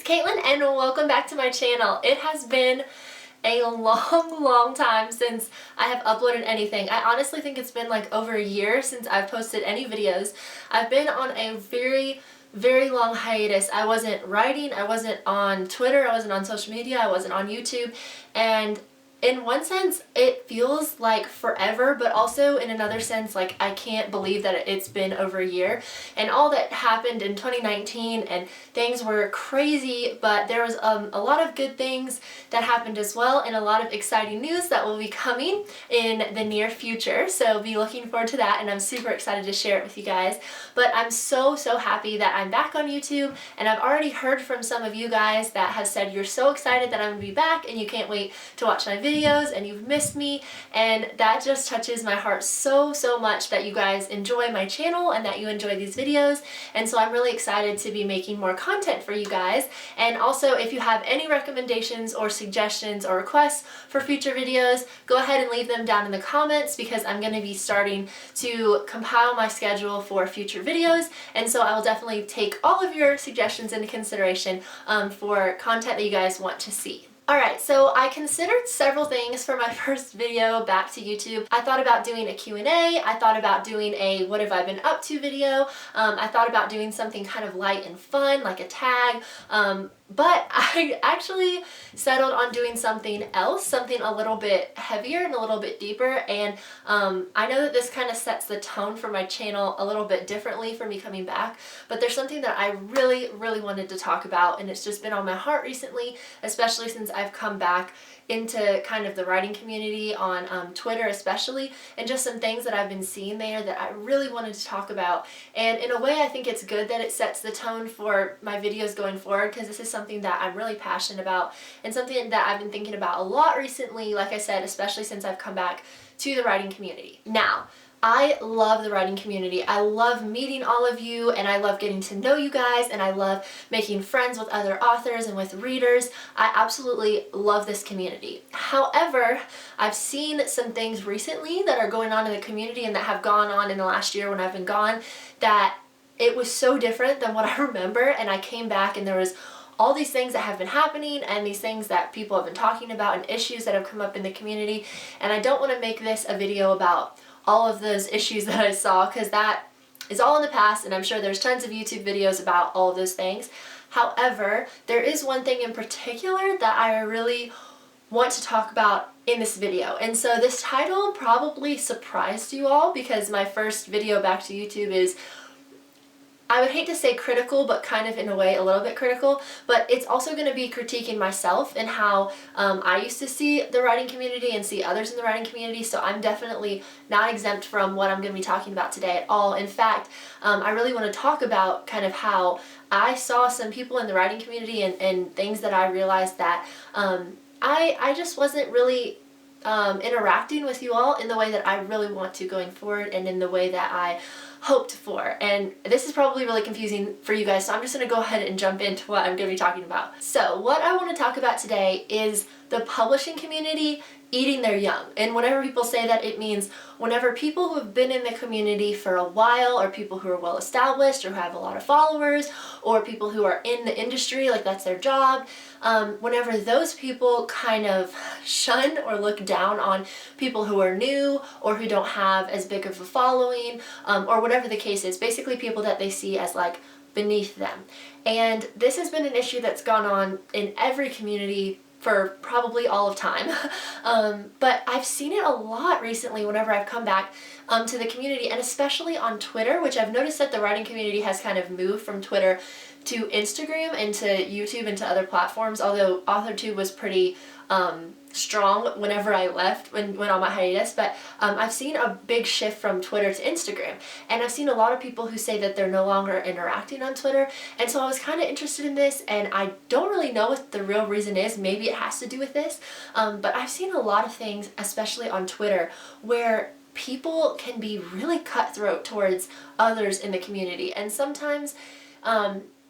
Caitlin and welcome back to my channel. It has been a long time since I have uploaded anything. I honestly think it's been like over a year since I've posted any videos. I've been on a very long hiatus. I wasn't writing, I wasn't on Twitter, I wasn't on social media, I wasn't on YouTube, and in one sense it feels like forever, but also in another sense like I can't believe that it's been over a year. And all that happened in 2019 and things were crazy, but there was a lot of good things that happened as well, and a lot of exciting news that will be coming in the near future, so be looking forward to that, and I'm super excited to share it with you guys. But I'm so happy that I'm back on YouTube, and I've already heard from some of you guys that have said you're so excited that I'm gonna be back and you can't wait to watch my videos and you've missed me, and that just touches my heart so much that you guys enjoy my channel and that you enjoy these videos. And so I'm really excited to be making more content for you guys. And also, if you have any recommendations or suggestions or requests for future videos, go ahead and leave them down in the comments, because I'm going to be starting to compile my schedule for future videos, and so I will definitely take all of your suggestions into consideration for content that you guys want to see. Alright, so I considered several things for my first video back to YouTube. I thought about doing a Q&A, I thought about doing a what have I been up to video, I thought about doing something kind of light and fun like a tag, but I actually settled on doing something else, something a little bit heavier and a little bit deeper, and I know that this kind of sets the tone for my channel a little bit differently for me coming back, but there's something that I really wanted to talk about, and it's just been on my heart recently, especially since I've come back into kind of the writing community on Twitter especially, and just some things that I've been seeing there that I really wanted to talk about. And in a way I think it's good that it sets the tone for my videos going forward, because this is something that I'm really passionate about and something that I've been thinking about a lot recently, like I said, especially since I've come back to the writing community. Now, I love the writing community. I love meeting all of you, and I love getting to know you guys, and I love making friends with other authors and with readers. I absolutely love this community. However, I've seen some things recently that are going on in the community and that have gone on in the last year when I've been gone, that it was so different than what I remember, and I came back and there was all these things that have been happening and these things that people have been talking about and issues that have come up in the community, and I don't want to make this a video about all of those issues that I saw, because that is all in the past, and I'm sure there's tons of YouTube videos about all of those things. However, there is one thing in particular that I really want to talk about in this video. And so this title probably surprised you all, because my first video back to YouTube is, I would hate to say critical, but kind of in a way a little bit critical, but it's also going to be critiquing myself and how I used to see the writing community and see others in the writing community, so I'm definitely not exempt from what I'm going to be talking about today at all. In fact, I really want to talk about kind of how I saw some people in the writing community and things that I realized that I just wasn't really interacting with you all in the way that I really want to going forward, and in the way that I hoped for. And this is probably really confusing for you guys, so I'm just going to go ahead and jump into what I'm going to be talking about. So what I want to talk about today is the publishing community eating their young. And whenever people say that, it means whenever people who have been in the community for a while, or people who are well established or who have a lot of followers, or people who are in the industry, like that's their job, whenever those people kind of shun or look down on people who are new or who don't have as big of a following, or whatever the case is, basically people that they see as like beneath them. And this has been an issue that's gone on in every community for probably all of time, but I've seen it a lot recently whenever I've come back to the community, and especially on Twitter, which I've noticed that the writing community has kind of moved from Twitter to Instagram and to YouTube and to other platforms, although AuthorTube was pretty strong whenever I left, went on my hiatus, but I've seen a big shift from Twitter to Instagram, and I've seen a lot of people who say that they're no longer interacting on Twitter, and so I was kind of interested in this, and I don't really know what the real reason is. Maybe it has to do with this, but I've seen a lot of things, especially on Twitter, where people can be really cutthroat towards others in the community, and sometimes,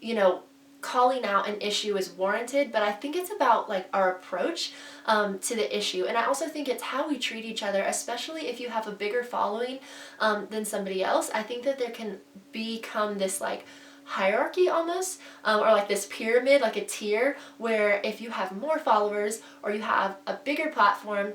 you know, calling out an issue is warranted, but I think it's about like our approach to the issue. And I also think it's how we treat each other, especially if you have a bigger following than somebody else. I think that there can become this like hierarchy almost, or like this pyramid, like a tier, where if you have more followers or you have a bigger platform,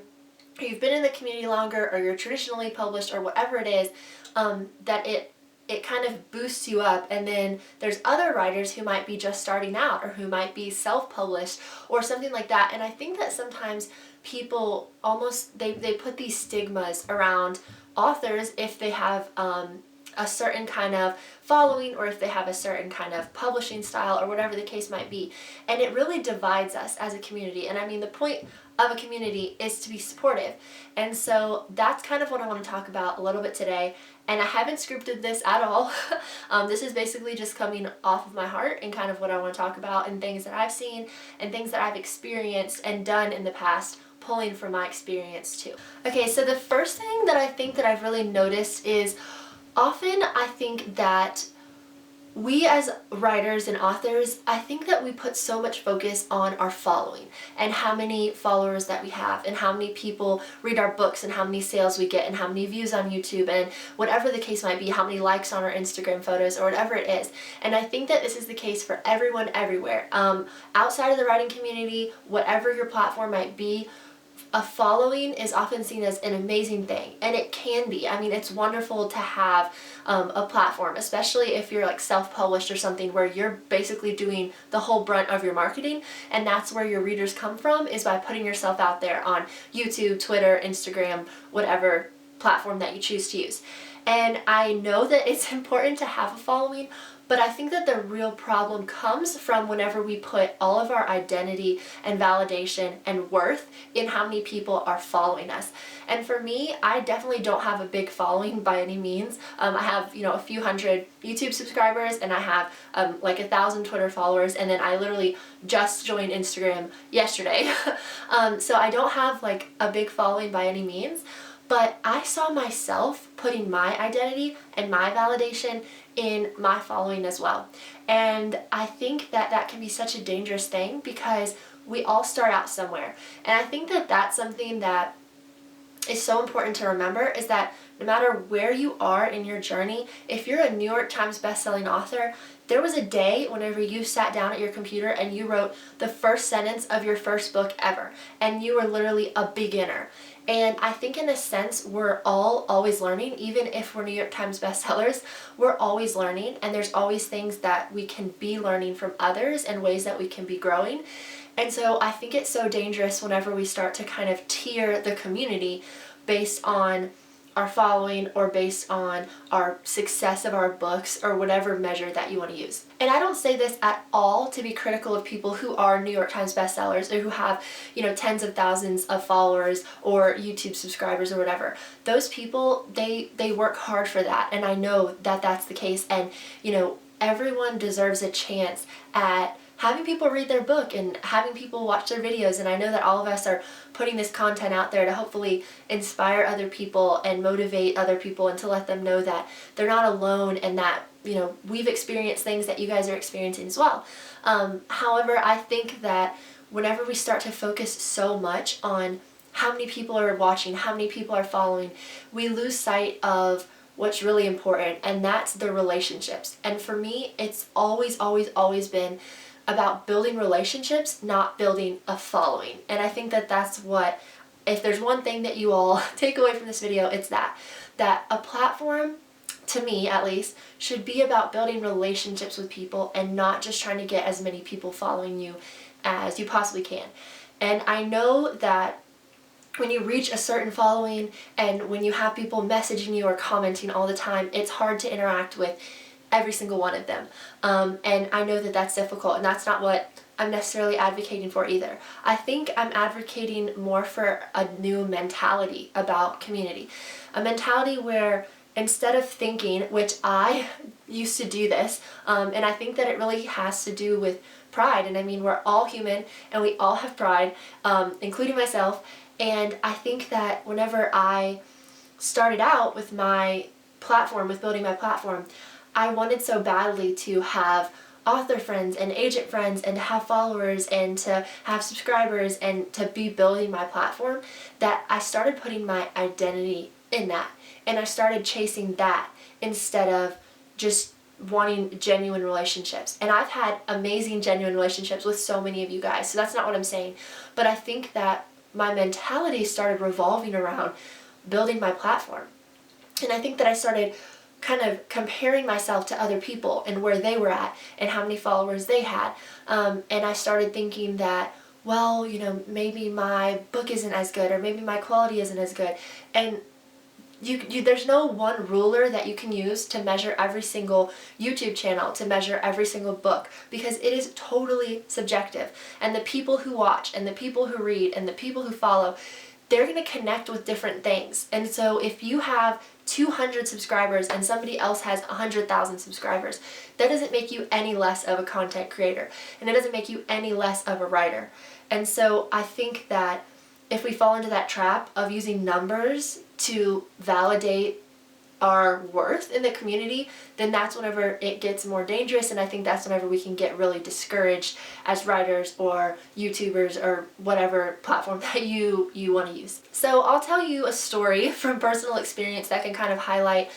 or you've been in the community longer, or you're traditionally published, or whatever it is, that it kind of boosts you up. And then there's other writers who might be just starting out, or who might be self-published or something like that. And I think that sometimes people almost, they put these stigmas around authors if they have a certain kind of following, or if they have a certain kind of publishing style, or whatever the case might be. And it really divides us as a community. And I mean, the point of a community is to be supportive. And so that's kind of what I want to talk about a little bit today. And I haven't scripted this at all. This is basically just coming off of my heart and kind of what I want to talk about, and things that I've seen and things that I've experienced and done in the past, pulling from my experience too. Okay, so the first thing that I think that I've really noticed is often I think that we as writers and authors, I think that we put so much focus on our following and how many followers that we have, and how many people read our books, and how many sales we get, and how many views on YouTube, and whatever the case might be, how many likes on our Instagram photos, or whatever it is. And I think that this is the case for everyone everywhere. Outside of the writing community, whatever your platform might be, a following is often seen as an amazing thing, and it can be. I mean, it's wonderful to have a platform, especially if you're like self-published or something, where you're basically doing the whole brunt of your marketing, and that's where your readers come from, is by putting yourself out there on YouTube, Twitter, Instagram, whatever platform that you choose to use. And I know that it's important to have a following, but I think that the real problem comes from whenever we put all of our identity and validation and worth in how many people are following us. And for me, I definitely don't have a big following by any means. I have, a few hundred YouTube subscribers, and I have like 1,000 Twitter followers, and then I literally just joined Instagram yesterday. So I don't have like a big following by any means. But I saw myself putting my identity and my validation in my following as well. And I think that that can be such a dangerous thing, because we all start out somewhere. And I think that that's something that is so important to remember, is that no matter where you are in your journey, if you're a New York Times bestselling author, there was a day whenever you sat down at your computer and you wrote the first sentence of your first book ever, and you were literally a beginner. And I think in a sense, we're all always learning. Even if we're New York Times bestsellers, we're always learning, and there's always things that we can be learning from others, and ways that we can be growing. And so I think it's so dangerous whenever we start to kind of tier the community based on our following, or based on our success of our books, or whatever measure that you want to use. And I don't say this at all to be critical of people who are New York Times bestsellers, or who have, tens of thousands of followers or YouTube subscribers or whatever. Those people, they work hard for that, and I know that that's the case. And everyone deserves a chance at having people read their book and having people watch their videos. And I know that all of us are putting this content out there to hopefully inspire other people and motivate other people, and to let them know that they're not alone, and that we've experienced things that you guys are experiencing as well. However, I think that whenever we start to focus so much on how many people are watching, how many people are following, we lose sight of what's really important, and that's the relationships. And for me, it's always been about building relationships, not building a following. And I think that that's what, if there's one thing that you all take away from this video, it's that a platform, to me at least, should be about building relationships with people, and not just trying to get as many people following you as you possibly can. And I know that when you reach a certain following, and when you have people messaging you or commenting all the time, it's hard to interact with every single one of them. And I know that that's difficult, and that's not what I'm necessarily advocating for either. I think I'm advocating more for a new mentality about community. A mentality where, instead of thinking, which I used to do this, and I think that it really has to do with pride. And I mean, we're all human, and we all have pride, including myself. And I think that whenever I started out with my platform, with building my platform, I wanted so badly to have author friends and agent friends, and to have followers, and to have subscribers, and to be building my platform, that I started putting my identity in that. And I started chasing that, instead of just wanting genuine relationships. And I've had amazing genuine relationships with so many of you guys, so that's not what I'm saying. But I think that my mentality started revolving around building my platform. And I think that I started kind of comparing myself to other people and where they were at and how many followers they had. And I started thinking that, well, maybe my book isn't as good, or maybe my quality isn't as good. And there's no one ruler that you can use to measure every single YouTube channel, to measure every single book, because it is totally subjective. And the people who watch and the people who read and the people who follow, they're going to connect with different things. And so if you have 200 subscribers and somebody else has 100,000 subscribers, that doesn't make you any less of a content creator, and it doesn't make you any less of a writer. And so I think that if we fall into that trap of using numbers to validate our worth in the community, then that's whenever it gets more dangerous, and I think that's whenever we can get really discouraged as writers or YouTubers or whatever platform that you want to use. So I'll tell you a story from personal experience that can kind of highlight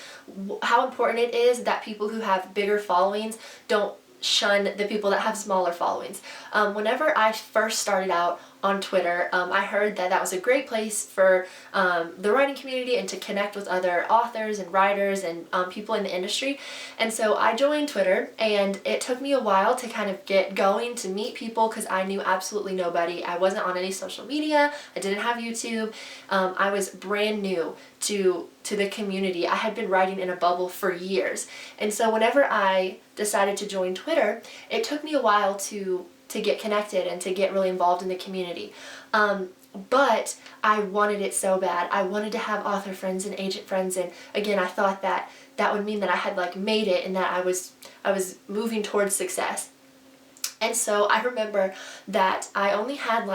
how important it is that people who have bigger followings don't shun the people that have smaller followings. Whenever I first started out on Twitter, I heard that was a great place for the writing community and to connect with other authors and writers and people in the industry. And so I joined Twitter, and it took me a while to kind of get going, to meet people, because I knew absolutely nobody. I wasn't on any social media. I didn't have YouTube. I was brand new to the community. I had been writing in a bubble for years. And so whenever I decided to join Twitter, it took me a while to get connected and to get really involved in the community. But I wanted it so bad. I wanted to have author friends and agent friends, and again, I thought that would mean that I had made it and that I was moving towards success. And so I remember that I only had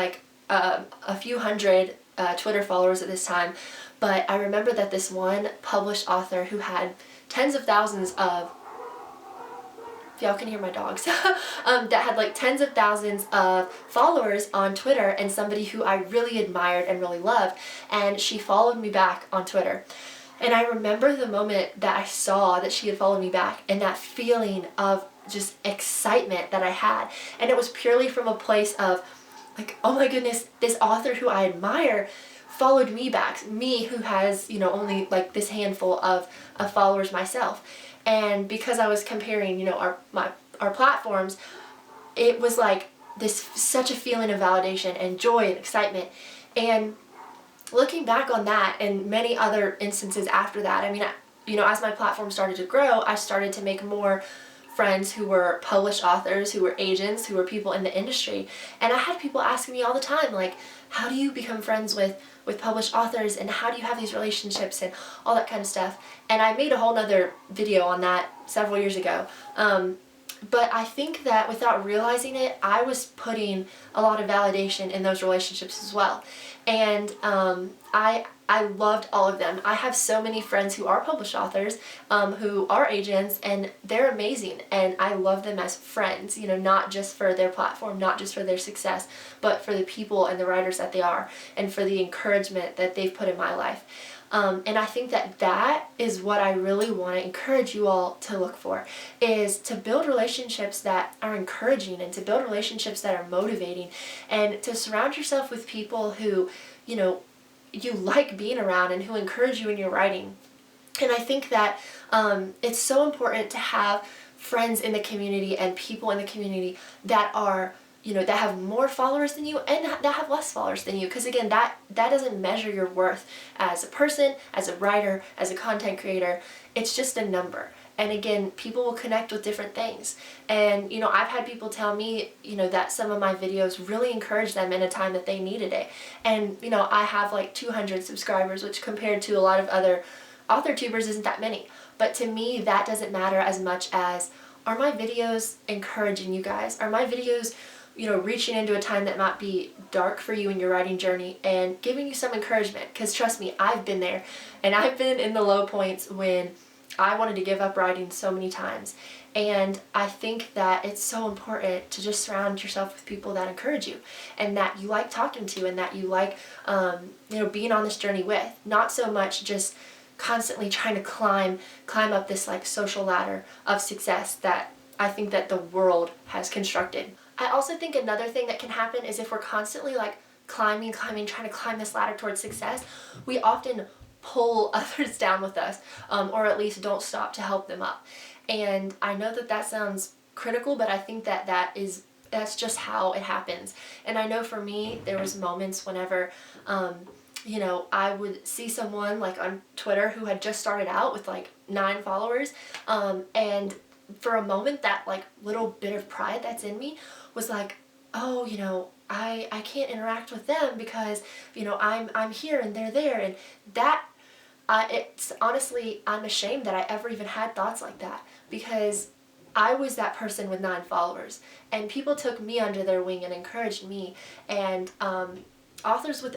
a few hundred Twitter followers at this time, but I remember that this one published author who had tens of thousands of, y'all can hear my dogs, that had tens of thousands of followers on Twitter, and somebody who I really admired and really loved, and she followed me back on Twitter. And I remember the moment that I saw that she had followed me back, and that feeling of just excitement that I had. And it was purely from a place of oh my goodness, this author who I admire followed me back, me who has, only this handful of followers myself. And because I was comparing, our platforms, it was such a feeling of validation and joy and excitement. And looking back on that and many other instances after that, as my platform started to grow, I started to make more friends who were published authors, who were agents, who were people in the industry. And I had people asking me all the time, how do you become friends with published authors, and how do you have these relationships and all that kind of stuff. And I made a whole nother video on that several years ago. But I think that without realizing it, I was putting a lot of validation in those relationships as well. And I loved all of them. I have so many friends who are published authors, who are agents, and they're amazing. And I love them as friends, not just for their platform, not just for their success, but for the people and the writers that they are, and for the encouragement that they've put in my life. And I think that is what I really want to encourage you all to look for, is to build relationships that are encouraging, and to build relationships that are motivating, and to surround yourself with people who, you like being around and who encourage you in your writing. And I think that it's so important to have friends in the community and people in the community that are, that have more followers than you and that have less followers than you. Because again, that doesn't measure your worth as a person, as a writer, as a content creator. It's just a number. And again, people will connect with different things. And, I've had people tell me, that some of my videos really encouraged them in a time that they needed it. And, I have 200 subscribers, which compared to a lot of other author tubers isn't that many. But to me, that doesn't matter as much as, are my videos encouraging you guys? Are my videos, reaching into a time that might be dark for you in your writing journey and giving you some encouragement? Because trust me, I've been there. And I've been in the low points when I wanted to give up writing so many times. And I think that it's so important to just surround yourself with people that encourage you and that you like talking to, and that you like, being on this journey with. Not so much just constantly trying to climb up this like social ladder of success that I think that the world has constructed. I also think another thing that can happen is if we're constantly like climbing, trying to climb this ladder towards success, we often pull others down with us, or at least don't stop to help them up. And I know that that sounds critical, but I think that that's just how it happens. And I know for me, there was moments whenever, you know, I would see someone like on Twitter who had just started out with like 9 followers, and for a moment that like little bit of pride that's in me was like, oh, you know, I can't interact with them because, you know, I'm here and they're there, and that it's honestly, I'm ashamed that I ever even had thoughts like that, because I was that person with 9 followers, and people took me under their wing and encouraged me, and authors with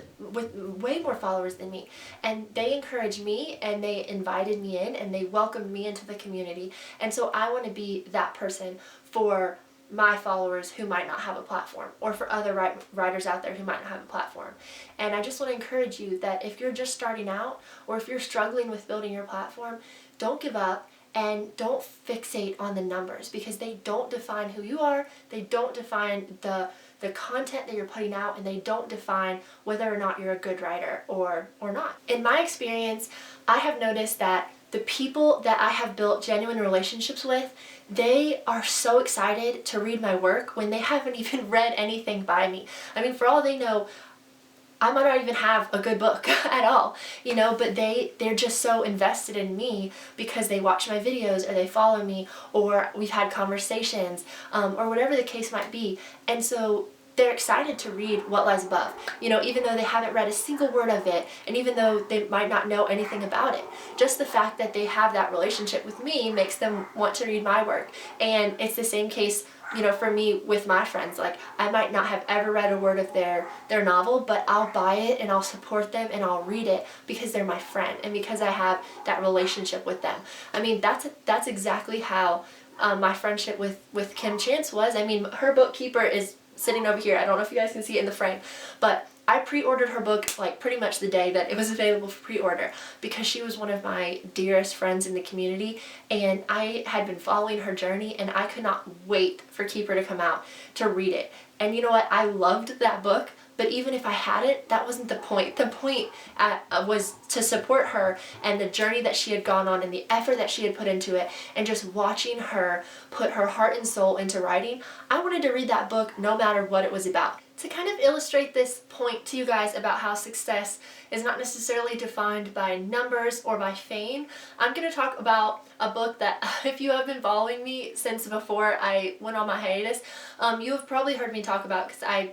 way more followers than me, and they encouraged me and they invited me in and they welcomed me into the community. And so I want to be that person for my followers who might not have a platform, or for other writers out there who might not have a platform. And I just want to encourage you that if you're just starting out, or if you're struggling with building your platform, don't give up. And don't fixate on the numbers, because they don't define who you are, they don't define the content that you're putting out, and they don't define whether or not you're a good writer or not. In my experience, I have noticed that the people that I have built genuine relationships with, they are so excited to read my work when they haven't even read anything by me. I mean, for all they know, I might not even have a good book at all, you know, but they're just so invested in me because they watch my videos, or they follow me, or we've had conversations, or whatever the case might be. And so they're excited to read What Lies Above, you know, even though they haven't read a single word of it, and even though they might not know anything about it. Just the fact that they have that relationship with me makes them want to read my work. And it's the same case, you know, for me with my friends. Like, I might not have ever read a word of their novel, but I'll buy it and I'll support them and I'll read it because they're my friend and because I have that relationship with them. I mean, that's exactly how my friendship with Kim Chance was. I mean, her bookkeeper is sitting over here. I don't know if you guys can see it in the frame, but I pre-ordered her book like pretty much the day that it was available for pre-order, because she was one of my dearest friends in the community, and I had been following her journey, and I could not wait for Keeper to come out to read it. And you know what? I loved that book, but even if I hadn't, that wasn't the point. The point was to support her and the journey that she had gone on and the effort that she had put into it, and just watching her put her heart and soul into writing. I wanted to read that book no matter what it was about. To kind of illustrate this point to you guys about how success is not necessarily defined by numbers or by fame, I'm going to talk about a book that, if you have been following me since before I went on my hiatus, you have probably heard me talk about, because I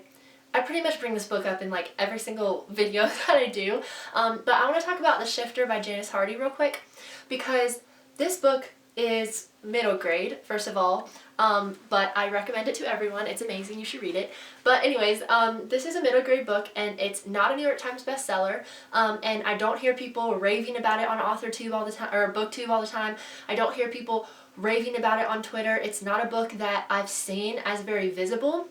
pretty much bring this book up in like every single video that I do. But I want to talk about The Shifter by Janice Hardy real quick, because this book is middle grade, first of all, but I recommend it to everyone. It's amazing. You should read it. But anyways, this is a middle grade book, and it's not a New York Times bestseller, and I don't hear people raving about it on AuthorTube all the time, or BookTube all the time. I don't hear people raving about it on Twitter. It's not a book that I've seen as very visible,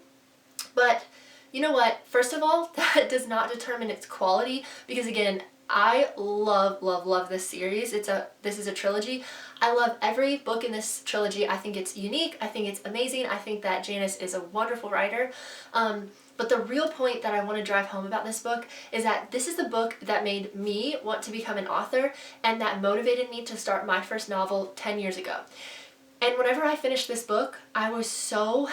but you know what? First of all, that does not determine its quality, because again, I love this series. This is a trilogy. I love every book in this trilogy. I think it's unique. I think it's amazing. I think that Janice is a wonderful writer. But the real point that I want to drive home about this book is that this is the book that made me want to become an author, and that motivated me to start my first novel 10 years ago. And whenever I finished this book, I was so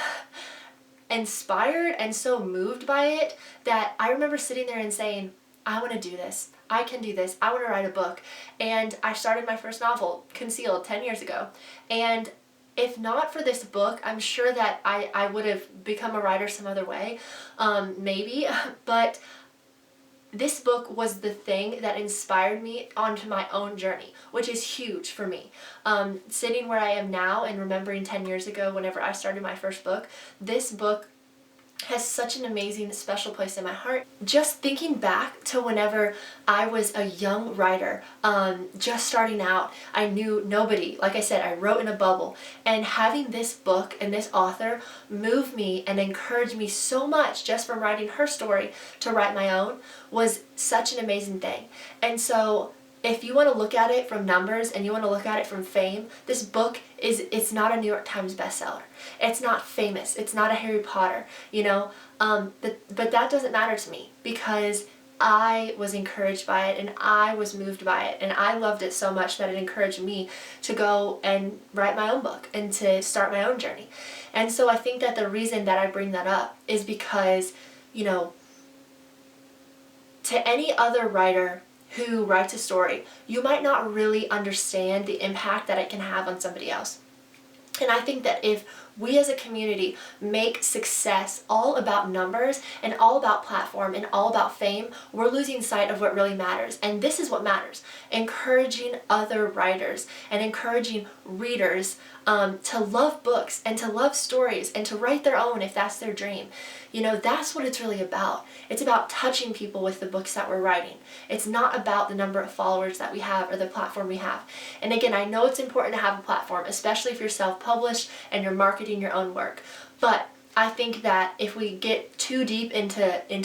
inspired and so moved by it that I remember sitting there and saying, I want to do this. I can do this. I want to write a book. And I started my first novel, Concealed, 10 years ago. And if not for this book, I'm sure that I would have become a writer some other way, maybe. But this book was the thing that inspired me onto my own journey, which is huge for me. Sitting where I am now and remembering 10 years ago whenever I started my first book, this book has such an amazing, special place in my heart. Just thinking back to whenever I was a young writer, just starting out, I knew nobody. Like I said, I wrote in a bubble. And having this book and this author move me and encourage me so much just from writing her story to write my own was such an amazing thing. And so if you want to look at it from numbers and you want to look at it from fame, this book it's not a New York Times bestseller. It's not famous. It's not a Harry Potter, you know. But that doesn't matter to me because I was encouraged by it and I was moved by it and I loved it so much that it encouraged me to go and write my own book and to start my own journey. And so I think that the reason that I bring that up is because, you know, to any other writer who writes a story, you might not really understand the impact that it can have on somebody else. And I think that if we as a community make success all about numbers and all about platform and all about fame, we're losing sight of what really matters. And this is what matters. Encouraging other writers and encouraging readers to love books and to love stories and to write their own if that's their dream. You know, that's what it's really about. It's about touching people with the books that we're writing. It's not about the number of followers that we have or the platform we have. And again, I know it's important to have a platform, especially if you're self-published and you're marketing your own work. But I think that if we get too deep into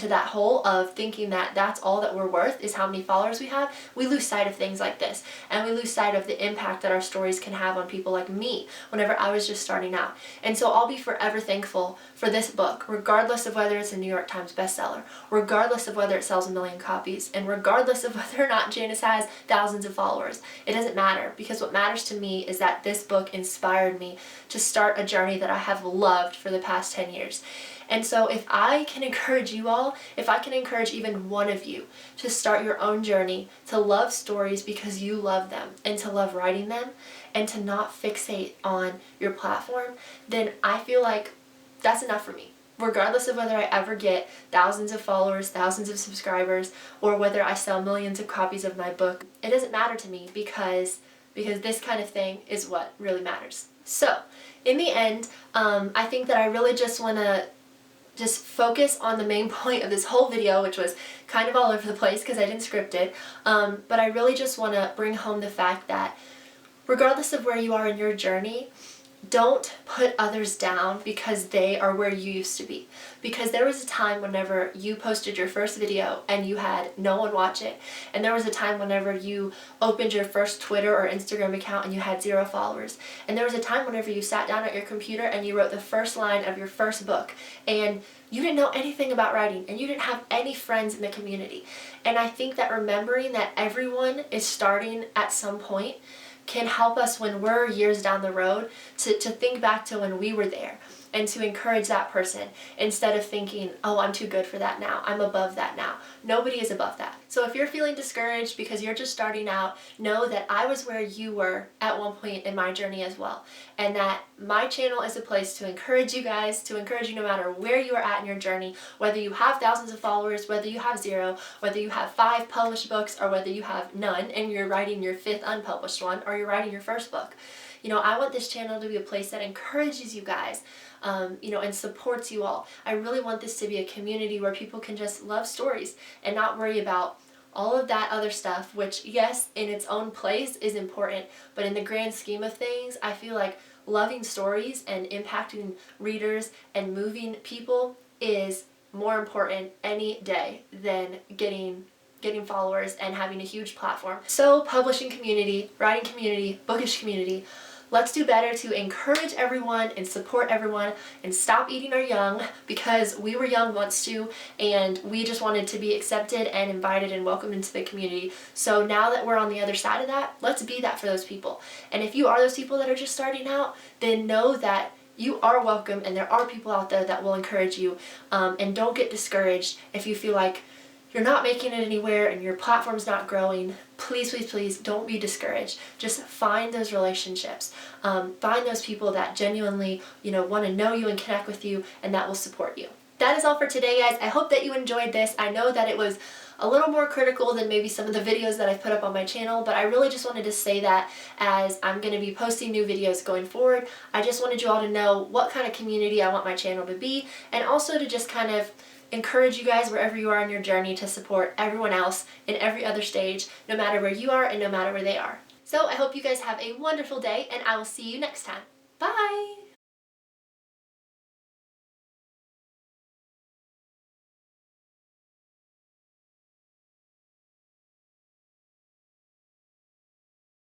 that hole of thinking that that's all that we're worth is how many followers we have, we lose sight of things like this. And we lose sight of the impact that our stories can have on people like me whenever I was just starting out. And so I'll be forever thankful for this book, regardless of whether it's a New York Times bestseller, regardless of whether it sells 1 million copies, and regardless of whether or not Janice has thousands of followers. It doesn't matter, because what matters to me is that this book inspired me to start a journey that I have loved for the past 10 years. And so if I can encourage you all, if I can encourage even one of you to start your own journey, to love stories because you love them and to love writing them and to not fixate on your platform, then I feel like that's enough for me. Regardless of whether I ever get thousands of followers, thousands of subscribers, or whether I sell millions of copies of my book, it doesn't matter to me because this kind of thing is what really matters. So, in the end, I think that I really just want to focus on the main point of this whole video, which was kind of all over the place because I didn't script it, but I really just want to bring home the fact that regardless of where you are in your journey, don't put others down because they are where you used to be. Because there was a time whenever you posted your first video and you had no one watch it. And there was a time whenever you opened your first Twitter or Instagram account and you had 0 followers. And there was a time whenever you sat down at your computer and you wrote the first line of your first book. And you didn't know anything about writing and you didn't have any friends in the community. And I think that remembering that everyone is starting at some point can help us when we're years down the road to think back to when we were there and to encourage that person instead of thinking, oh, I'm too good for that now, I'm above that now. Nobody is above that. So if you're feeling discouraged because you're just starting out, know that I was where you were at one point in my journey as well. And that my channel is a place to encourage you guys, to encourage you no matter where you are at in your journey, whether you have thousands of followers, whether you have 0, whether you have 5 published books, or whether you have none and you're writing your 5th unpublished one, or you're writing your first book. You know, I want this channel to be a place that encourages you guys, you know, and supports you all. I really want this to be a community where people can just love stories and not worry about all of that other stuff, which, yes, in its own place is important, but in the grand scheme of things, I feel like loving stories and impacting readers and moving people is more important any day than getting followers and having a huge platform. So, publishing community, writing community, bookish community, let's do better to encourage everyone and support everyone and stop eating our young, because we were young once too and we just wanted to be accepted and invited and welcomed into the community. So now that we're on the other side of that, let's be that for those people. And if you are those people that are just starting out, then know that you are welcome and there are people out there that will encourage you, and don't get discouraged if you feel like you're not making it anywhere and your platform's not growing. Please, please, please don't be discouraged. Just find those relationships. Find those people that genuinely, you know, want to know you and connect with you and that will support you. That is all for today, guys. I hope that you enjoyed this. I know that it was a little more critical than maybe some of the videos that I've put up on my channel, but I really just wanted to say that as I'm going to be posting new videos going forward. I just wanted you all to know what kind of community I want my channel to be, and also to just kind of encourage you guys wherever you are in your journey to support everyone else in every other stage, no matter where you are and no matter where they are. So I hope you guys have a wonderful day, and I will see you next time. Bye!